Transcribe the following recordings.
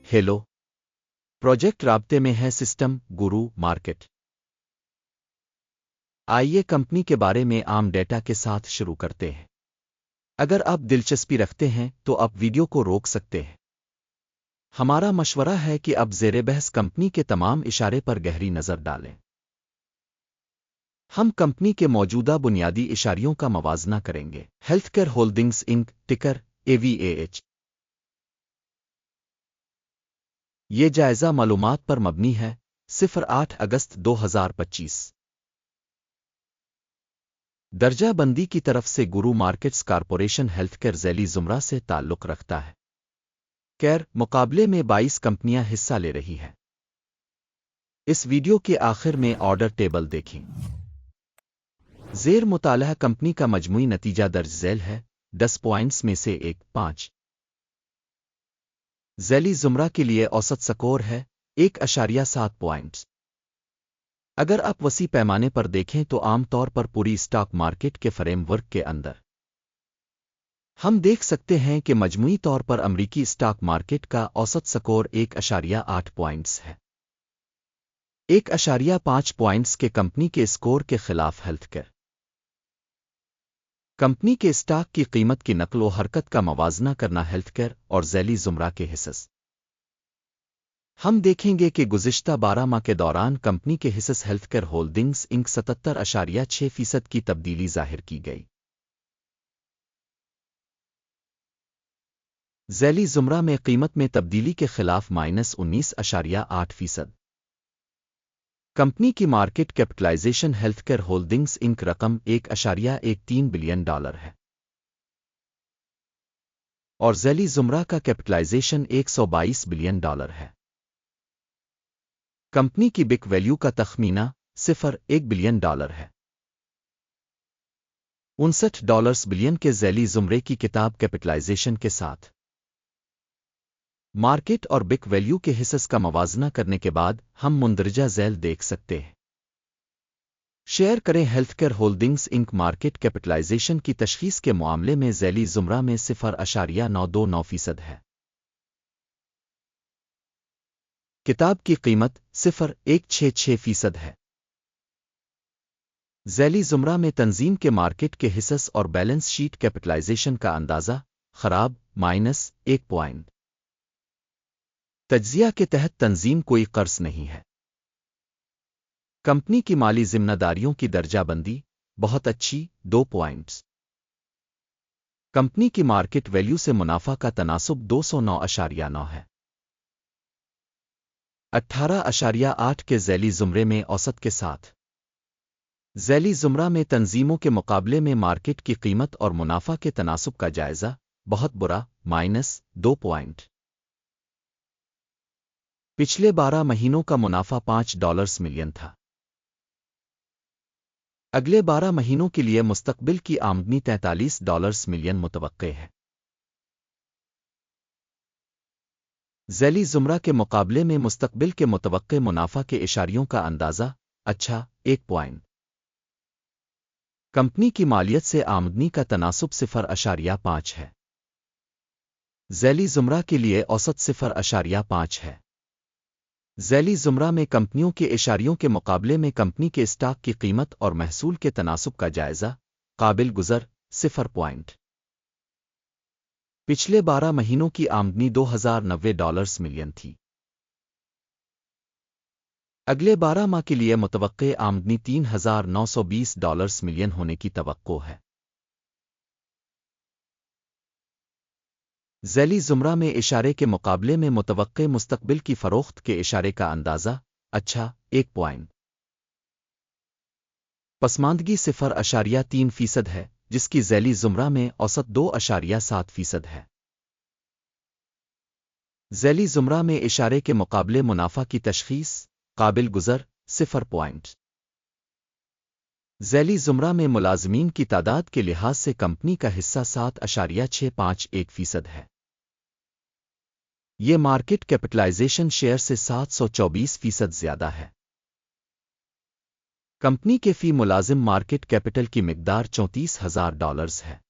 Hello. Project राब्ते में है system गुरु market. आइए कंपनी के बारे में आम डेटा के साथ शुरू करते हैं। अगर आप दिलचस्पी रखते हैं तो आप वीडियो को रोक सकते हैं। हमारा मशवरा है कि आप ज़ेरे बहस कंपनी के तमाम इशारे पर गहरी नज़र डालें। हम कंपनी के मौजूदा बुनियादी इशारियों का मवाजना करेंगे। हेल्थकेयर होल्डिंग्स इंक, टिकर AVAH। ये जायज़ा मालूमात पर मबनी है। 08 अगस्त 2025। दर्जा बंदी की तरफ से गुरु मार्केट्स कॉरपोरेशन हेल्थकेयर ज़ैली ज़ुमरा से ताल्लुक़ रखता है। केयर मुकाबले में 22 कंपनियां हिस्सा ले रही हैं। इस वीडियो के आखिर में ऑर्डर टेबल देखें। ज़ेर मुतालह कंपनी का मजमूई नतीजा दर्ज झैल है। 10 पॉइंट्स में से 5। ज़ैली ज़ुमरा के लिए औसत स्कोर है 1.7 पॉइंट्स। अगर आप वसी पैमाने पर देखें तो आम तौर पर पूरी स्टॉक मार्केट के फ्रेमवर्क के अंदर हम देख सकते हैं कि मजमूई तौर पर अमरीकी स्टॉक मार्केट का औसत स्कोर 1.8 पॉइंट्स है। 1.5 पॉइंट्स के कंपनी के स्कोर के खिलाफ हेल्थकेयर कंपनी के स्टॉक की कीमत की नकलो हरकत का मवाजना करना हेल्थकेयर और ज़ैली ज़ुमरा के हिस्स। हम देखेंगे कि गुज़िश्ता 12 माह के दौरान कंपनी के हिस्स हेल्थकेयर होल्डिंग्स इंक 77.6% की तब्दीली जाहिर की गई। ज़ैली ज़ुमरा में कीमत में तब्दीली के खिलाफ -19.8%। कंपनी की market capitalisation Healthcare Holdings Inc रकम $1.13 बिलियन है और ज़ैली ज़ुमरा का कैपिटलाइजेशन $122 बिलियन है। कंपनी की बिक वैल्यू का तखमीना $1 बिलियन है। $59 बिलियन के ज़ैली ज़ुमरे की किताब कैपिटलाइजेशन के साथ मार्केट और बिक वैल्यू के हिस्स का मवाजना करने के बाद हम मुंदरजा झैल देख सकते हैं। शेयर करें Healthcare Holdings Inc market capitalisation की तशखीस के मामले में ज़ैली ज़ुमरा में 0.929% है। किताब की कीमत 0.166% है। ज़ैली ज़ुमरा में तंजीम के मार्केट के हिस्स और बैलेंस शीट कैपिटलाइजेशन का अंदाज़ा खराब -1 पॉइंट। तज्जिया के तहत तंजीम कोई कर्ज नहीं है। कंपनी की माली जिम्मेदारियों की दर्जाबंदी बहुत अच्छी 2 पॉइंट्स। कंपनी की मार्केट वैल्यू से मुनाफा का तनासुब 209.9 है। 18.8 के ज़ैली ज़ुमरे में औसत के साथ ज़ैली ज़ुमरा में तंजीमों के मुकाबले में मार्केट की कीमत और मुनाफा के तनासुब का जायज़ा बहुत बुरा -2 पॉइंट। पिछले 12 महीनों का मुनाफा $5 मिलियन था। अगले 12 महीनों के लिए मुस्तकबिल की आमदनी $43 मिलियन मुतवक्के है। ज़ैली ज़ुमरा के मुकाबले में मुस्तकबिल के मुतवक्के मुनाफा के इशारियों का अंदाज़ा अच्छा 1 पॉइंट। कंपनी की मालियत से आमदनी का तनासुब 0.5 है। ज़ैली ज़ुमरा के लिए औसत 0.5 है। ज़ैली ज़ुमरा में कंपनियों के इशारियों के मुकाबले में कंपनी के स्टॉक की कीमत और महसूल के तनासुब का जायज़ा काबिल गुज़र 0 पॉइंट। पिछले 12 महीनों की आमदनी $2090 मिलियन थी। अगले 12 माह के लिए मुतवक्के आमदनी $3920 मिलियन होने की तवक्को है। ज़ैली ज़ुमरा में इशारे के मुकाबले में मुतवक्के मुस्तकबिल की फ़रोख्त के इशारे का अंदाज़ा अच्छा 1 पॉइंट। पसमानदगी 0.3% है, जिसकी ज़ैली ज़ुमरा में औसत 2.7% है। ज़ैली ज़ुमरा में इशारे के मुकाबले मुनाफा की तशख़ीस काबिल गुज़र 0 पॉइंट। ज़ैली ज़ुमरा में मुलाज़मीन की तादाद के लिहाज से कंपनी का हिस्सा 7.651% है। ये मार्केट कैपिटलाइजेशन शेयर से 724% ज़्यादा है। कंपनी के फ़ी मुलाजिम मार्केट कैपिटल की मिकदार $34,000 है,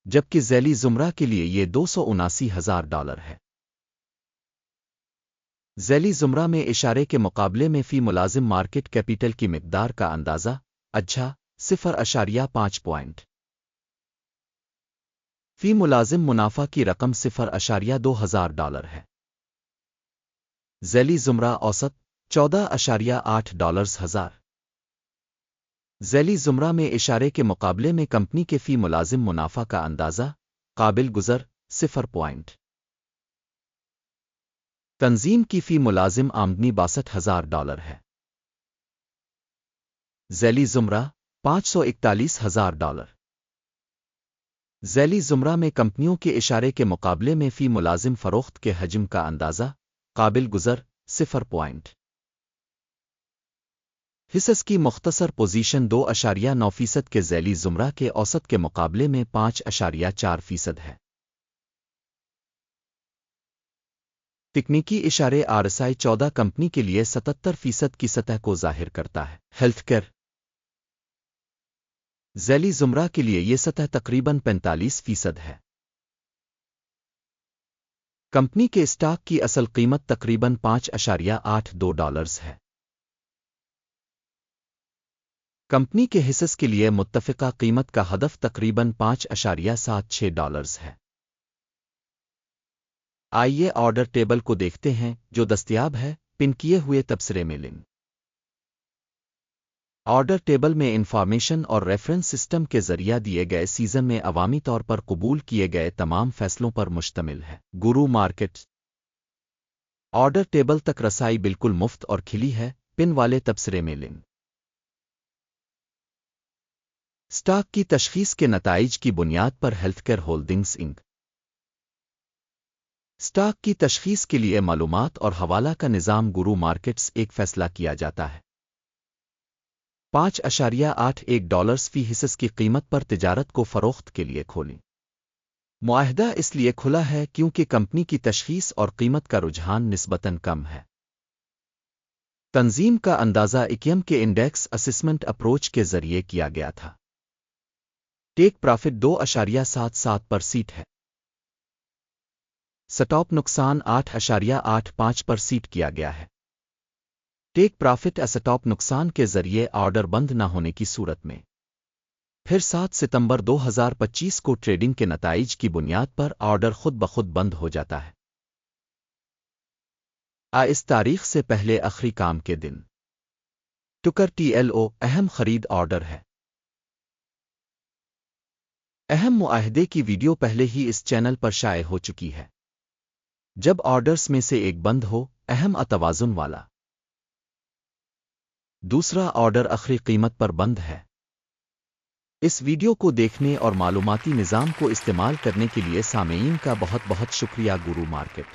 जबकि ज़ैली ज़ुमरा के लिए ये $279,000 है। ذیلی زمرہ میں اشارے کے مقابلے میں فی ملازم مارکیٹ کیپیٹل کی مقدار کا اندازہ اچھا 0.5 پوائنٹ فی ملازم منافع کی رقم $0.2000 ہے۔ ذیلی زمرہ اوسط $14.8 ہزار۔ ذیلی زمرہ میں اشارے کے مقابلے میں کمپنی کے فی ملازم منافع کا اندازہ قابل گزر 0 پوائنٹ۔ تنظیم کی فی ملازم آمدنی $62,000 ہے۔ ذیلی زمرہ $541,000۔ ذیلی زمرہ میں کمپنیوں کے اشارے کے مقابلے میں فی ملازم فروخت کے حجم کا اندازہ قابل گزر 0 پوائنٹ۔ حصص کی مختصر پوزیشن 2.9% کے ذیلی زمرہ کے اوسط کے مقابلے میں 5.4% ہے۔ تکنیکی اشارے RSI 14 کمپنی کے لیے 77% کی سطح کو ظاہر کرتا ہے۔ ہیلتھ کیئر ذیلی زمرہ کے لیے یہ سطح تقریباً 45% ہے۔ کمپنی کے اسٹاک کی اصل قیمت تقریباً $5.82 ہے۔ کمپنی کے حصص کے لیے متفقہ قیمت کا ہدف تقریباً $5.76 ہے۔ آئیے آرڈر ٹیبل کو دیکھتے ہیں جو دستیاب ہے پن کیے ہوئے تبصرے میں لنک۔ آرڈر ٹیبل میں انفارمیشن اور ریفرنس سسٹم کے ذریعہ دیے گئے سیزن میں عوامی طور پر قبول کیے گئے تمام فیصلوں پر مشتمل ہے۔ گرو مارکیٹ آرڈر ٹیبل تک رسائی بالکل مفت اور کھلی ہے پن والے تبصرے میں لنک۔ اسٹاک کی تشخیص کے نتائج کی بنیاد پر ہیلتھ کیئر ہولڈنگز انک۔ اسٹاک کی تشخیص کے لیے معلومات اور حوالہ کا نظام گرو مارکیٹس ایک فیصلہ کیا جاتا ہے۔ $5.81 فی حصص کی قیمت پر تجارت کو فروخت کے لیے کھولیں۔ معاہدہ اس لیے کھلا ہے کیونکہ کمپنی کی تشخیص اور قیمت کا رجحان نسبتاً کم ہے۔ تنظیم کا اندازہ ایکیم کے انڈیکس اسسمنٹ اپروچ کے ذریعے کیا گیا تھا۔ ٹیک پرافٹ 2.77% ہے۔ سٹاپ نقصان 8.85% کیا گیا ہے۔ ٹیک پرافٹ اسٹاپ نقصان کے ذریعے آرڈر بند نہ ہونے کی صورت میں۔ پھر 7 ستمبر 2025 کو ٹریڈنگ کے نتائج کی بنیاد پر آرڈر خود بخود بند ہو جاتا ہے۔ اس تاریخ سے پہلے آخری کام کے دن ٹکر TLO اہم خرید آرڈر ہے۔ اہم معاہدے کی ویڈیو پہلے ہی اس چینل پر شائع ہو چکی ہے۔ جب آرڈرز میں سے ایک بند ہو اہم توازن والا دوسرا آرڈر آخری قیمت پر بند ہے۔ اس ویڈیو کو دیکھنے اور معلوماتی نظام کو استعمال کرنے کے لیے سامعین کا بہت بہت شکریہ۔ گرو مارکیٹ